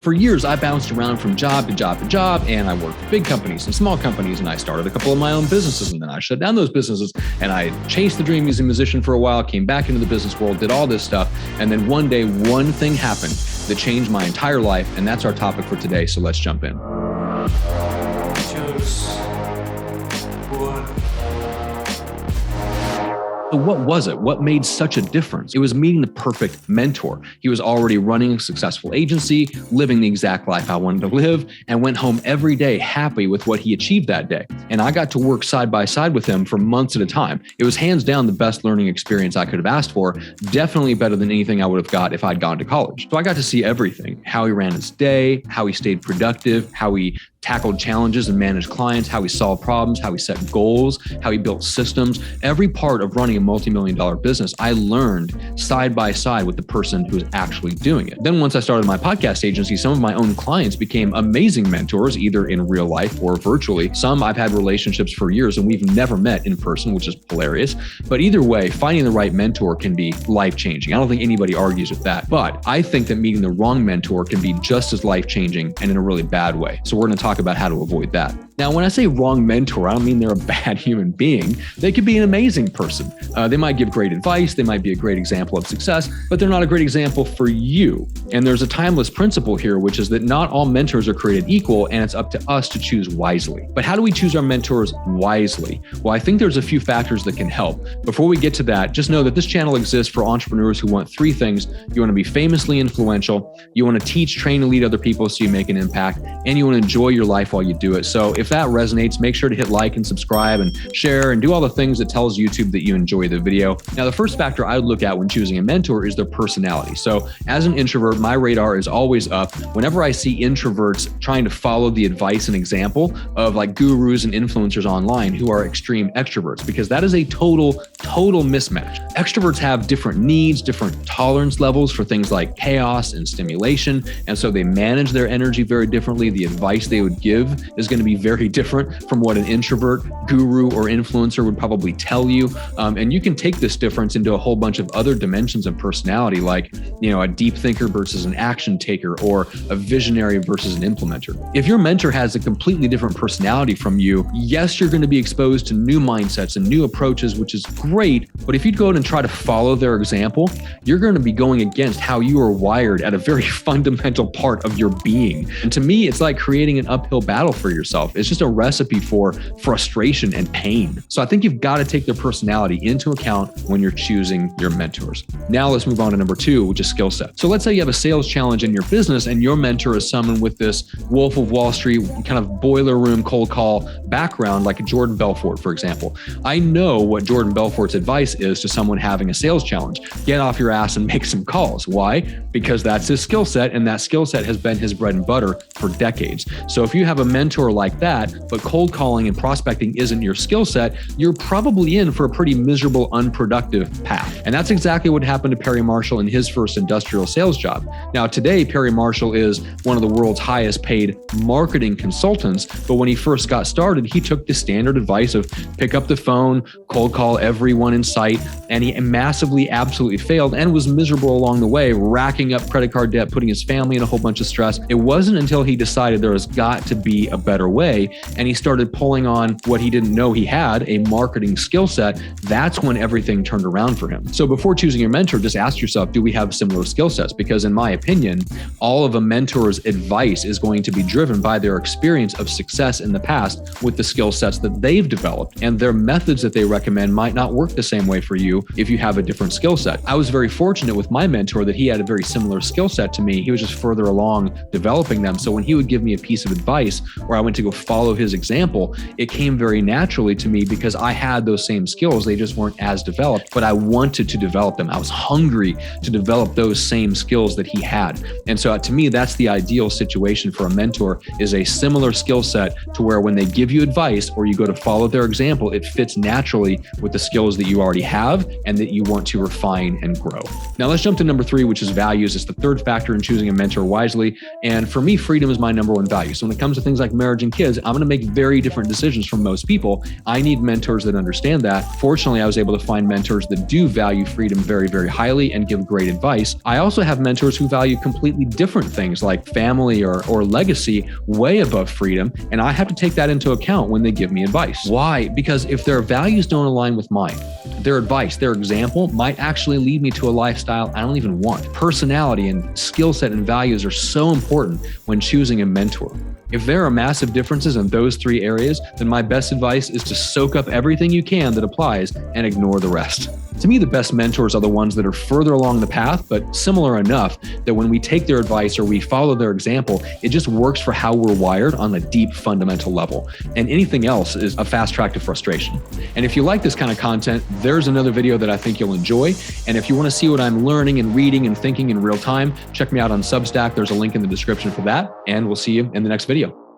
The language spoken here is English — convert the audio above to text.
For years, I bounced around from job to job to job, and I worked for big companies and small companies, and I started a couple of my own businesses, and then I shut down those businesses, and I chased the dream as a musician for a while, came back into the business world, did all this stuff, and then one day, one thing happened that changed my entire life, and that's our topic for today, so let's jump in. So what was it? What made such a difference? It was meeting the perfect mentor. He was already running a successful agency, living the exact life I wanted to live, and went home every day happy with what he achieved that day. And I got to work side by side with him for months at a time. It was hands down the best learning experience I could have asked for, definitely better than anything I would have got if I'd gone to college. So I got to see everything: how he ran his day, how he stayed productive, how he tackled challenges and managed clients, how he solved problems, how he set goals, how he built systems. Every part of running a multi-million-dollar business, I learned side by side with the person who was actually doing it. Then once I started my podcast agency, some of my own clients became amazing mentors, either in real life or virtually. Some I've had relationships for years and we've never met in person, which is hilarious. But either way, finding the right mentor can be life-changing. I don't think anybody argues with that. But I think that meeting the wrong mentor can be just as life-changing and in a really bad way. So we're going to talk about how to avoid that. Now, when I say wrong mentor, I don't mean they're a bad human being. They could be an amazing person. They might give great advice. They might be a great example of success, but they're not a great example for you. And there's a timeless principle here, which is that not all mentors are created equal, and it's up to us to choose wisely. But how do we choose our mentors wisely? Well, I think there's a few factors that can help. Before we get to that, just know that this channel exists for entrepreneurs who want three things. You want to be famously influential, you want to teach, train, and lead other people so you make an impact, and you want to enjoy your life while you do it. So if that resonates, make sure to hit like and subscribe and share and do all the things that tells YouTube that you enjoy the video. Now, the first factor I would look at when choosing a mentor is their personality. So as an introvert, my radar is always up whenever I see introverts trying to follow the advice and example of like gurus and influencers online who are extreme extroverts, because that is a total mismatch. Extroverts have different needs, different tolerance levels for things like chaos and stimulation, and so they manage their energy very differently. The advice they would give is going to be very different from what an introvert guru or influencer would probably tell you. And you can take this difference into a whole bunch of other dimensions of personality, like, a deep thinker versus an action taker, or a visionary versus an implementer. If your mentor has a completely different personality from you, yes, you're going to be exposed to new mindsets and new approaches, which is great. But if you go and try to follow their example, you're going to be going against how you are wired at a very fundamental part of your being. And to me, it's like creating an uphill battle for yourself. It's just a recipe for frustration and pain. So I think you've got to take their personality into account when you're choosing your mentors. Now let's move on to number two, which is skill set. So let's say you have a sales challenge in your business and your mentor is someone with this Wolf of Wall Street kind of boiler room cold call background, like Jordan Belfort, for example. I know what Jordan Belfort's advice is to someone having a sales challenge. Get off your ass and make some calls. Why? Because that's his skill set, and that skill set has been his bread and butter for decades. So if you have a mentor like that, but cold calling and prospecting isn't your skill set, you're probably in for a pretty miserable, unproductive path. And that's exactly what happened to Perry Marshall in his first industrial sales job. Now, today, Perry Marshall is one of the world's highest paid marketing consultants, but when he first got started, he took the standard advice of pick up the phone, cold call everyone in sight, and he massively, absolutely failed and was miserable along the way, racking up credit card debt, putting his family in a whole bunch of stress. It wasn't until he decided there has got to be a better way, and he started pulling on what he didn't know he had, a marketing skill set. That's when everything turned around for him. So before choosing your mentor, just ask yourself, do we have similar skill sets? Because in my opinion, all of a mentor's advice is going to be driven by their experience of success in the past with the skill sets that they've developed, and their methods that they recommend might not work the same way for you if you have a different skill set. I was very fortunate with my mentor that he had a very similar skill set to me. He was just further along developing them. So when he would give me a piece of advice or I went to go follow his example, it came very naturally to me because I had those same skills. They just weren't as developed, but I wanted to develop them. I was hungry to develop those same skills that he had. And so to me, that's the ideal situation for a mentor, is a similar skill set to where when they give you advice or you go to follow their example, it fits naturally with the skills that you already have and that you want to refine and grow. Now let's jump to number three, which is values. It's the third factor in choosing a mentor wisely. And for me, freedom is my number one value. So when it comes to things like marriage and kids, I'm going to make very different decisions from most people. I need mentors that understand that. Fortunately, I was able to find mentors that do value freedom very, very highly and give great advice. I also have mentors who value completely different things like family or legacy way above freedom. And I have to take that into account when they give me advice. Why? Because if their values don't align with mine, their advice, their example might actually lead me to a lifestyle I don't even want. Personality and skill set and values are so important when choosing a mentor. If there are massive differences in those three areas, then my best advice is to soak up everything you can that applies and ignore the rest. To me, the best mentors are the ones that are further along the path, but similar enough that when we take their advice or we follow their example, it just works for how we're wired on a deep fundamental level. And anything else is a fast track to frustration. And if you like this kind of content, there's another video that I think you'll enjoy. And if you want to see what I'm learning and reading and thinking in real time, check me out on Substack. There's a link in the description for that. And we'll see you in the next video.